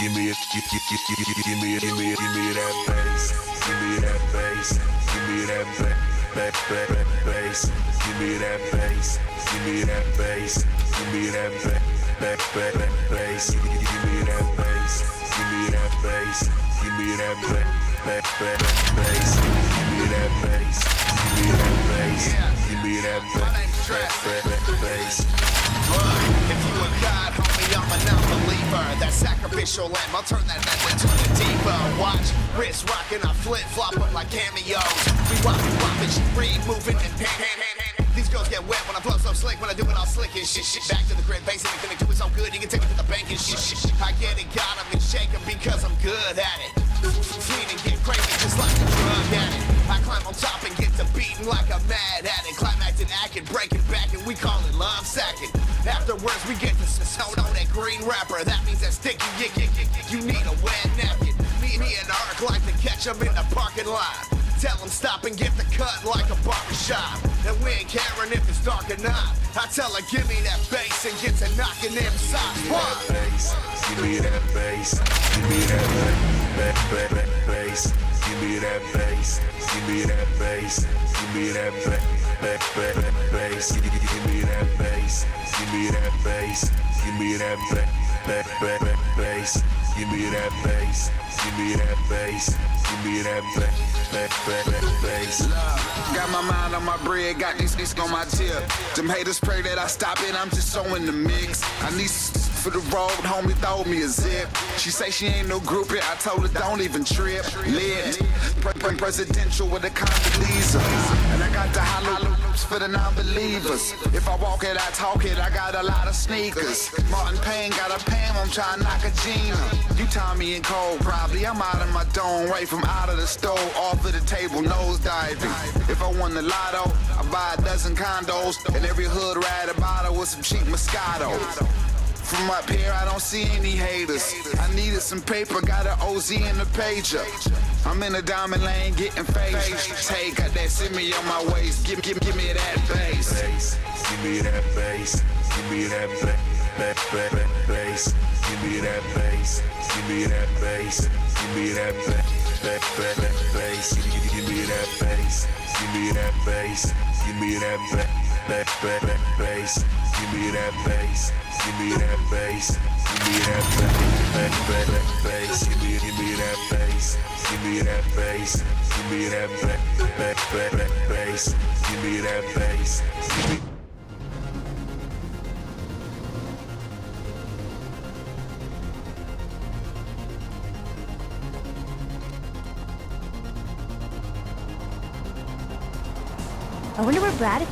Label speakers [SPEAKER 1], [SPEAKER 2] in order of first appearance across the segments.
[SPEAKER 1] Give me that bass. Give me that bass. Give me that bass. Give me that bass. Give me that bass. Give me that bass. Give me that bass. Give me that bass. Give me that bass. Give me that bass. Give me that bass. Give me that bass.
[SPEAKER 2] If you a god, homie, I'm a non-believer. That sacrificial lamb, I'll turn that metal into a deeper. Watch, wrist rocking, I flip-flop up like cameos. We rock it, she free, moving and pan. These girls get wet when I flow so slick. When I do it all slick and shit. Back to the crib, basically gonna do it so good you can take it to the bank and shit. I get it, got 'em and shake 'em because I'm good at it. Clean and get crazy just like a drug addict. I climb on top and get to beating like a mad addict. Climaxing, acting, breaking back, and we call it love sacking. Afterwards, we get to soda on that green wrapper. That means that sticky, you need a wet napkin. Me and Ark like to catch 'em in the parking lot. Tell 'em stop and get the cut like a barbershop. And we ain't caring if it's dark or not. I tell her, give me that bass and get to knocking them socks.
[SPEAKER 1] Give me that bass. Give me that bass. Give me that bass. Give me that bass. Give me that bass. Give me that bass. Give me that bass. Give me that bass. Give me that bass. Give me that bass. Give me that bass.
[SPEAKER 3] Got my mind on my bread, got these on my tip. Them haters pray that I stop it, I'm just so in the mix. I need for the road, homie, throw me a zip. She say she ain't no groupie, I told her don't even trip. Lit, presidential with a Condoleezza. And I got the hollow loops for the non-believers. If I walk it, I talk it, I got a lot of sneakers. Martin Payne got a Pam, I'm trying to knock a Gina. You Tommy and Cole, probably, I'm out of my dome, right from out of the stove, off of the table, nose diving. If I won the lotto, I buy a dozen condos, and every hood ride a bottle with some cheap Moscato. From up here, I don't see any haters. I needed some paper, got an OZ in the pager. I'm in the diamond lane getting phased. Hey, got that semi on my waist. Give me that bass.
[SPEAKER 1] Give me that bass. Give me that bass. Give me that bass. Give me that bass. Give me that bass. Give me that bass. Give me that bass. Give me that bass. Give me that bass. Give me that bass. Give me that bass. Give me that bass. Give me that bass. Give me that bass. Give me that bass.
[SPEAKER 4] I wonder where Brad is.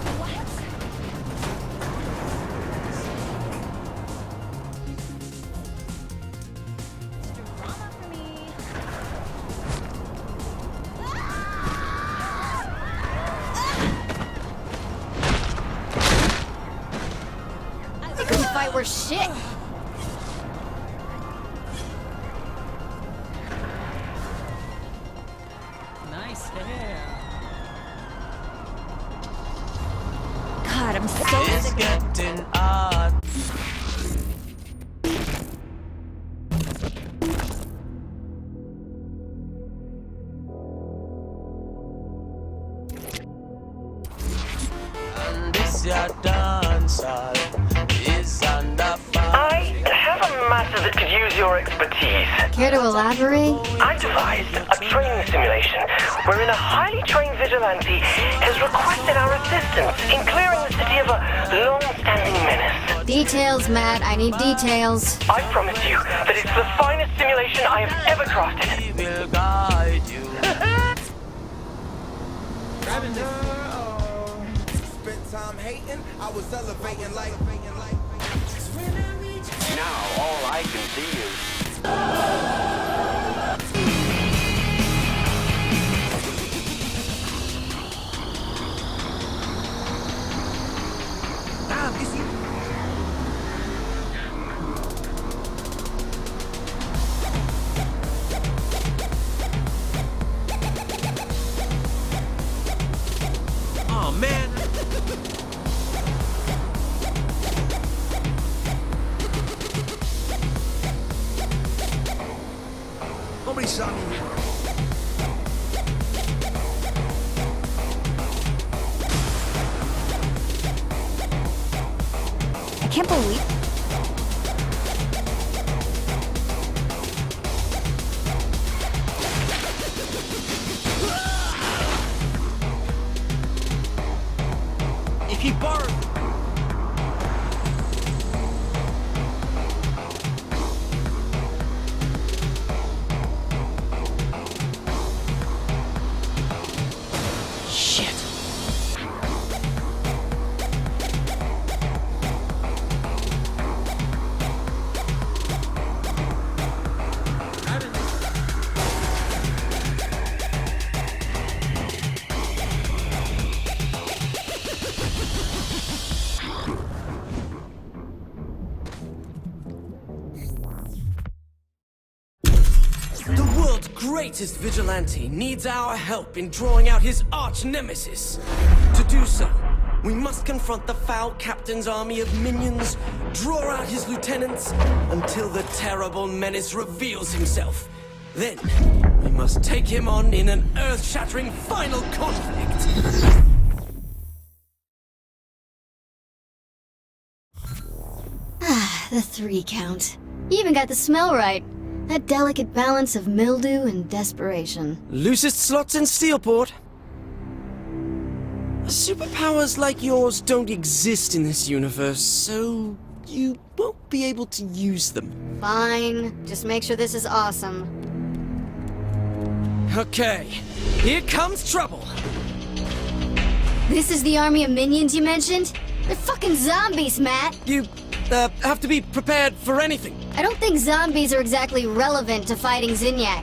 [SPEAKER 5] We're shit.
[SPEAKER 6] Nice hair.
[SPEAKER 5] God, I'm so
[SPEAKER 6] It's getting odd. And this your dance hall is under fire.
[SPEAKER 7] I have a matter that could use your expertise.
[SPEAKER 5] Care to elaborate?
[SPEAKER 7] I devised a training simulation wherein a highly trained vigilante has requested our assistance in clearing the city of a long-standing menace.
[SPEAKER 5] Details, Matt. I need details.
[SPEAKER 7] I promise you that it's the finest simulation I have ever crafted.
[SPEAKER 6] He will guide you.
[SPEAKER 2] Spent time hating, I was elevating like.
[SPEAKER 7] Now all I can see is...
[SPEAKER 6] Oh man.
[SPEAKER 4] I can't believe...
[SPEAKER 6] If you borrow... Shit. The world's greatest vigilante needs our help in drawing out his arch nemesis. To do so, we must confront the foul captain's army of minions, draw out his lieutenants, until the terrible menace reveals himself. Then, we must take him on in an earth-shattering final conflict.
[SPEAKER 5] The 3 count. You even got the smell right. That delicate balance of mildew and desperation.
[SPEAKER 6] Loosest slots in Steelport. Superpowers like yours don't exist in this universe, so you won't be able to use them.
[SPEAKER 5] Fine. Just make sure this is awesome.
[SPEAKER 6] Okay, here comes trouble.
[SPEAKER 5] This is the army of minions you mentioned? They're fucking zombies, Matt!
[SPEAKER 6] You have to be prepared for anything.
[SPEAKER 5] I don't think zombies are exactly relevant to fighting Zinyak.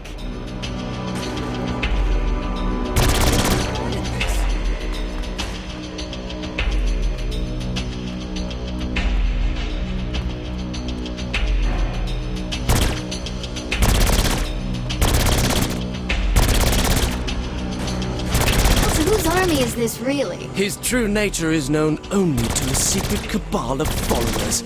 [SPEAKER 5] So whose army is this really?
[SPEAKER 6] His true nature is known only to a secret cabal of followers.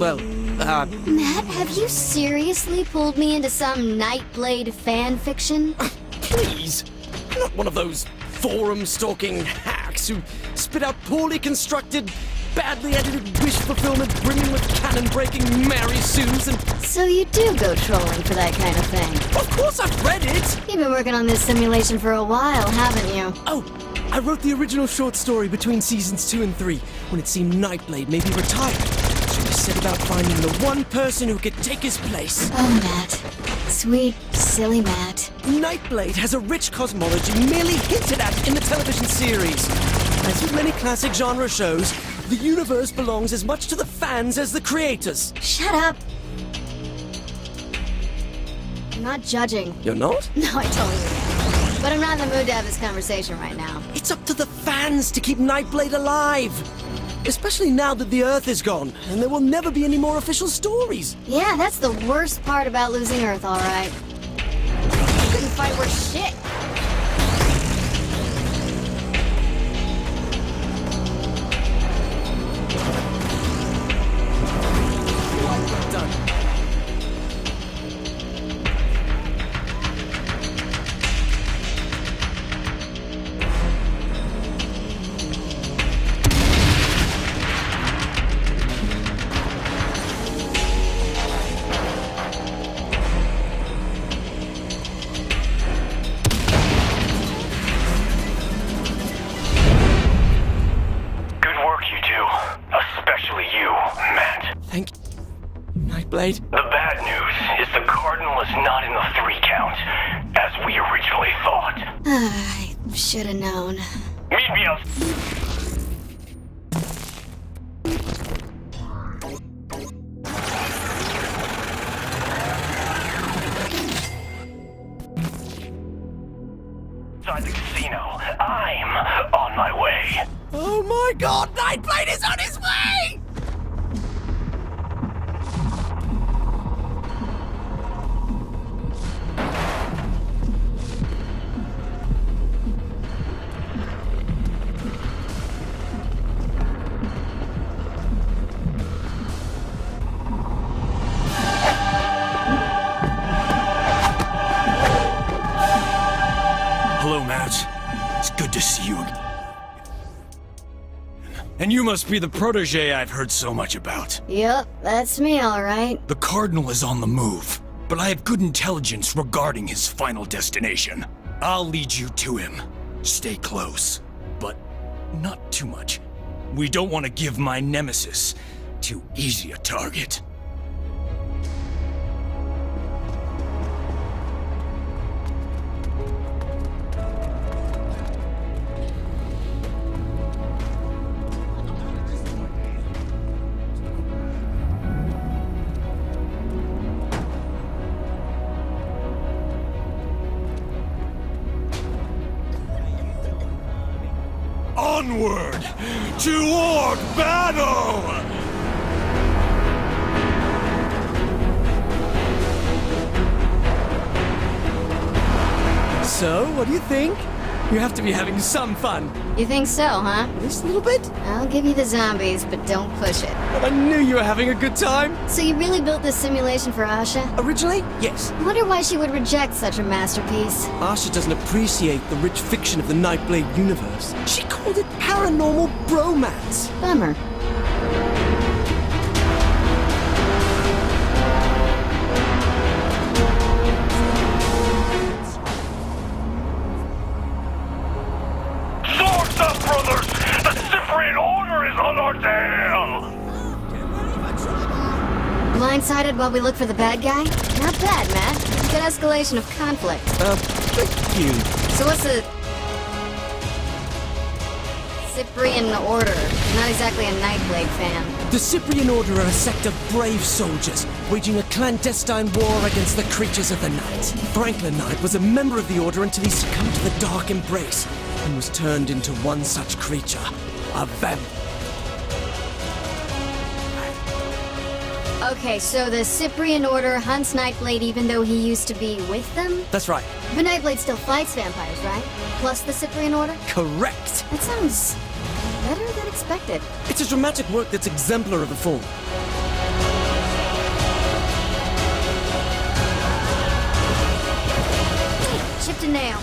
[SPEAKER 5] Matt, have you seriously pulled me into some Nightblade fan fiction?
[SPEAKER 6] Please. I'm not one of those forum-stalking hacks who spit out poorly constructed, badly edited wish fulfillment brimming with cannon-breaking Mary Sues and...
[SPEAKER 5] So you do go trolling for that kind of thing?
[SPEAKER 6] Of course I've read it!
[SPEAKER 5] You've been working on this simulation for a while, haven't you?
[SPEAKER 6] Oh, I wrote the original short story between seasons 2 and 3, when it seemed Nightblade may be retired. So I set about finding the one person who could take his place.
[SPEAKER 5] Oh, Matt. Sweet, silly Matt.
[SPEAKER 6] Nightblade has a rich cosmology merely hinted at in the television series. As with many classic genre shows, the universe belongs as much to the fans as the creators.
[SPEAKER 5] Shut up! I'm not judging.
[SPEAKER 6] You're not?
[SPEAKER 5] No, I totally am. But I'm not in the mood to have this conversation right now.
[SPEAKER 6] It's up to the fans to keep Nightblade alive. Especially now that the Earth is gone, and there will never be any more official stories.
[SPEAKER 5] Yeah, that's the worst part about losing Earth, alright. Couldn't fight worth shit.
[SPEAKER 6] Done. Thank you, Nightblade.
[SPEAKER 7] The bad news is the Cardinal is not in the 3 count, as we originally thought.
[SPEAKER 5] I should have known.
[SPEAKER 7] Meet me out. Inside the casino. I'm on my way.
[SPEAKER 6] Oh my god, Nightblade is on his way!
[SPEAKER 8] Hello, Matt. It's good to see you. And you must be the protege I've heard so much about.
[SPEAKER 5] Yup, that's me, alright.
[SPEAKER 8] The Cardinal is on the move, but I have good intelligence regarding his final destination. I'll lead you to him. Stay close, but not too much. We don't want to give my nemesis too easy a target. Onward! Toward battle!
[SPEAKER 6] So, what do you think? You have to be having some fun.
[SPEAKER 5] You think so, huh?
[SPEAKER 6] Just a little bit?
[SPEAKER 5] I'll give you the zombies, but don't push it.
[SPEAKER 6] But I knew you were having a good time.
[SPEAKER 5] So you really built this simulation for Asha?
[SPEAKER 6] Originally, yes.
[SPEAKER 5] I wonder why she would reject such a masterpiece.
[SPEAKER 6] Asha doesn't appreciate the rich fiction of the Nightblade universe. She called it paranormal bromance.
[SPEAKER 5] Bummer.
[SPEAKER 1] Swords up, brothers! The Cyprian Order is on our tail!
[SPEAKER 5] Blindsided while we look for the bad guy? Not bad, Matt. Good escalation of conflict.
[SPEAKER 6] Thank you.
[SPEAKER 5] So what's the... Cyprian Order? Not exactly a Nightblade fan.
[SPEAKER 6] The Cyprian Order are a sect of brave soldiers, waging a clandestine war against the creatures of the night. Franklin Knight was a member of the Order until he succumbed to the Dark Embrace, and was turned into one such creature, a vampire.
[SPEAKER 5] Okay, so the Cyprian Order hunts Nightblade even though he used to be with them?
[SPEAKER 6] That's right.
[SPEAKER 5] But Nightblade still fights vampires, right? Plus the Cyprian Order?
[SPEAKER 6] Correct.
[SPEAKER 5] That sounds better than expected.
[SPEAKER 6] It's a dramatic work that's exemplar of the form.
[SPEAKER 5] Chipped a nail.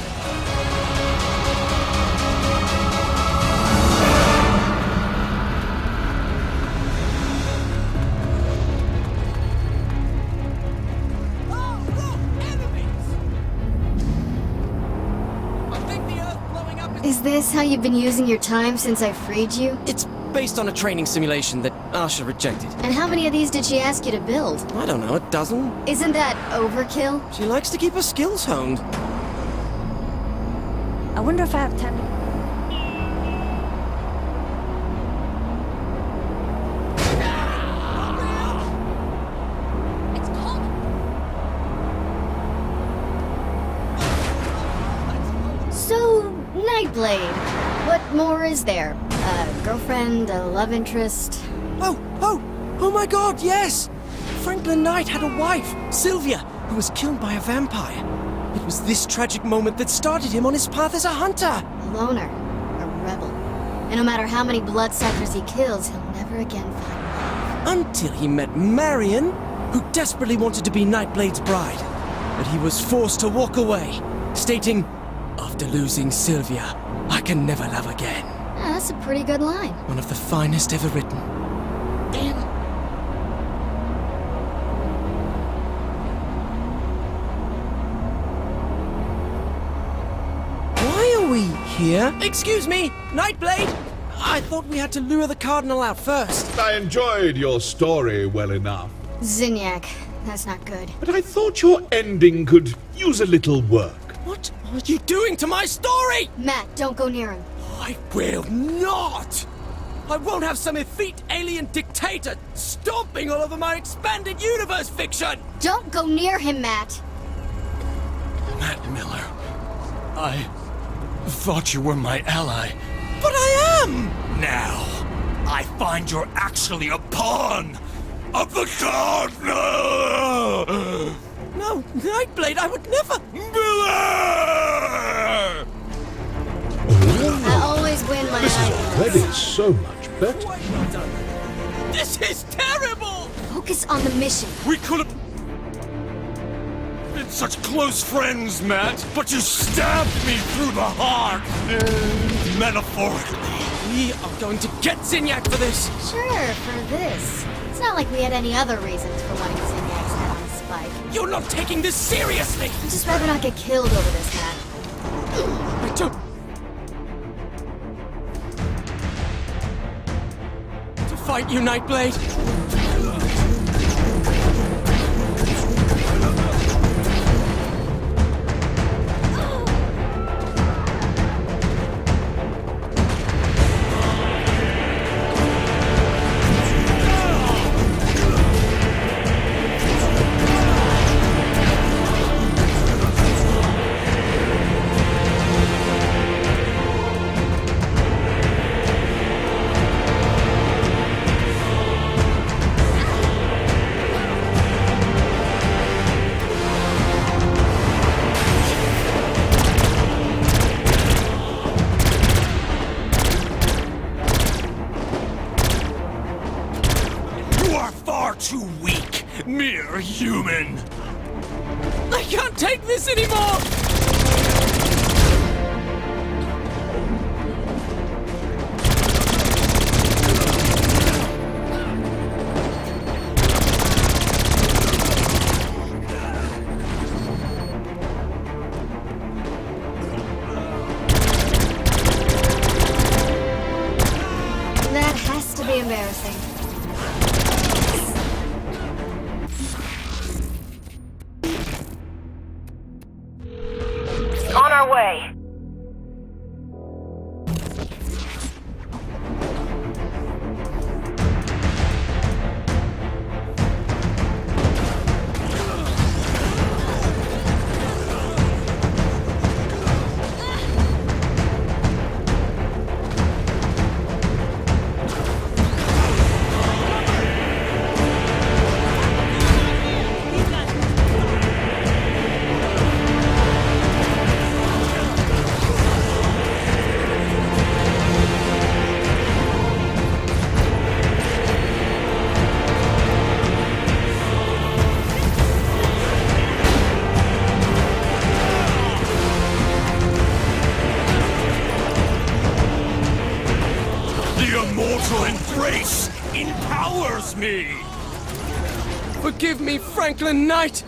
[SPEAKER 5] Is this how you've been using your time since I freed you?
[SPEAKER 6] It's based on a training simulation that Asha rejected.
[SPEAKER 5] And how many of these did she ask you to build?
[SPEAKER 6] I don't know, a dozen?
[SPEAKER 5] Isn't that overkill?
[SPEAKER 6] She likes to keep her skills honed.
[SPEAKER 4] I wonder if I have time to...
[SPEAKER 5] So, Nightblade. What more is there? A girlfriend, a love interest?
[SPEAKER 6] Oh my god, yes! Franklin Knight had a wife, Sylvia, who was killed by a vampire. It was this tragic moment that started him on his path as a hunter.
[SPEAKER 5] A loner. A rebel. And no matter how many bloodsuckers he kills, he'll never again find love.
[SPEAKER 6] Until he met Marion, who desperately wanted to be Nightblade's bride. But he was forced to walk away, stating, "After losing Sylvia, I can never love again."
[SPEAKER 5] Ah, that's a pretty good line.
[SPEAKER 6] One of the finest ever written.
[SPEAKER 5] Damn.
[SPEAKER 6] Why are we here? Excuse me, Nightblade! I thought we had to lure the Cardinal out first.
[SPEAKER 9] I enjoyed your story well enough,
[SPEAKER 5] Zinyak. That's not good.
[SPEAKER 9] but I thought your ending could use a little work.
[SPEAKER 6] What are you doing to my story?
[SPEAKER 5] Matt, don't go near him.
[SPEAKER 6] I will not! I won't have some effete alien dictator stomping all over my expanded universe fiction!
[SPEAKER 5] Don't go near him, Matt.
[SPEAKER 8] Matt Miller, I thought you were my ally.
[SPEAKER 6] But I am!
[SPEAKER 8] Now, I find you're actually a pawn of the Cardinal!
[SPEAKER 6] No, Nightblade, I would never!
[SPEAKER 8] Miller!
[SPEAKER 5] I always win my
[SPEAKER 9] That
[SPEAKER 5] arguments.
[SPEAKER 9] is so much better.
[SPEAKER 6] This is terrible!
[SPEAKER 5] Focus on the mission.
[SPEAKER 8] We could have been such close friends, Matt, but you stabbed me through the heart. Metaphorically.
[SPEAKER 6] We are going to get Zinyak for this!
[SPEAKER 5] Sure, for this. It's not like we had any other reasons for wanting Zinyak's head on a spike.
[SPEAKER 6] You're not taking this seriously!
[SPEAKER 5] I'd just rather not get killed over this hat.
[SPEAKER 6] I don't... To fight you, Nightblade!
[SPEAKER 8] Too weak, mere human.
[SPEAKER 6] I can't take this anymore!
[SPEAKER 5] That has to be embarrassing.
[SPEAKER 7] On our way.
[SPEAKER 8] Embrace empowers me!
[SPEAKER 6] Forgive me, Franklin Knight!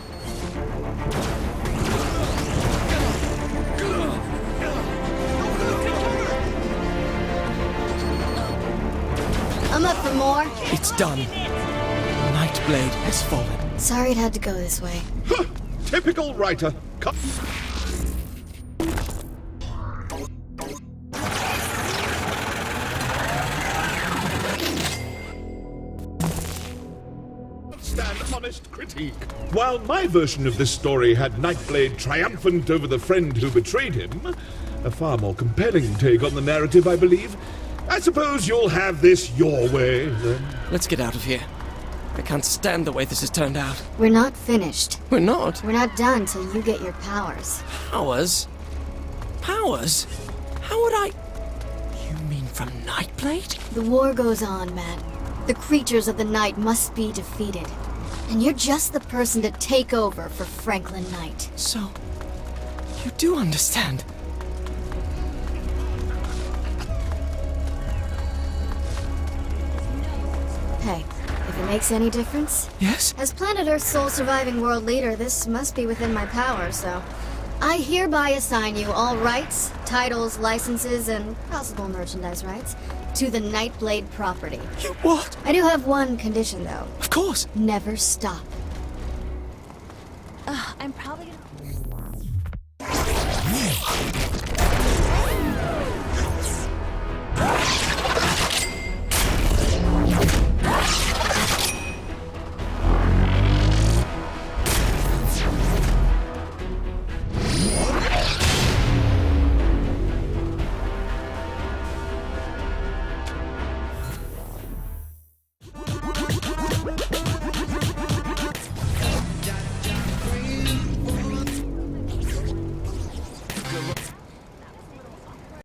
[SPEAKER 5] I'm up for more.
[SPEAKER 6] It's done. Nightblade has fallen.
[SPEAKER 5] Sorry it had to go this way.
[SPEAKER 9] Typical writer. Stand honest critique. While my version of this story had Nightblade triumphant over the friend who betrayed him, a far more compelling take on the narrative, I believe. I suppose you'll have this your way, then.
[SPEAKER 6] Let's get out of here. I can't stand the way this has turned out.
[SPEAKER 5] We're not finished.
[SPEAKER 6] We're not?
[SPEAKER 5] We're not done till you get your powers.
[SPEAKER 6] Powers? Powers? How would I... You mean from Nightblade?
[SPEAKER 5] The war goes on, Matt. The creatures of the night must be defeated. And you're just the person to take over for Franklin Knight.
[SPEAKER 6] So, you do understand.
[SPEAKER 5] Hey, if it makes any difference?
[SPEAKER 6] Yes?
[SPEAKER 5] As Planet Earth's sole surviving world leader, this must be within my power, so... I hereby assign you all rights, titles, licenses, and possible merchandise rights to the Nightblade property.
[SPEAKER 6] You what?
[SPEAKER 5] I do have one condition, though.
[SPEAKER 6] Of course.
[SPEAKER 5] Never stop.
[SPEAKER 4] I'm probably gonna...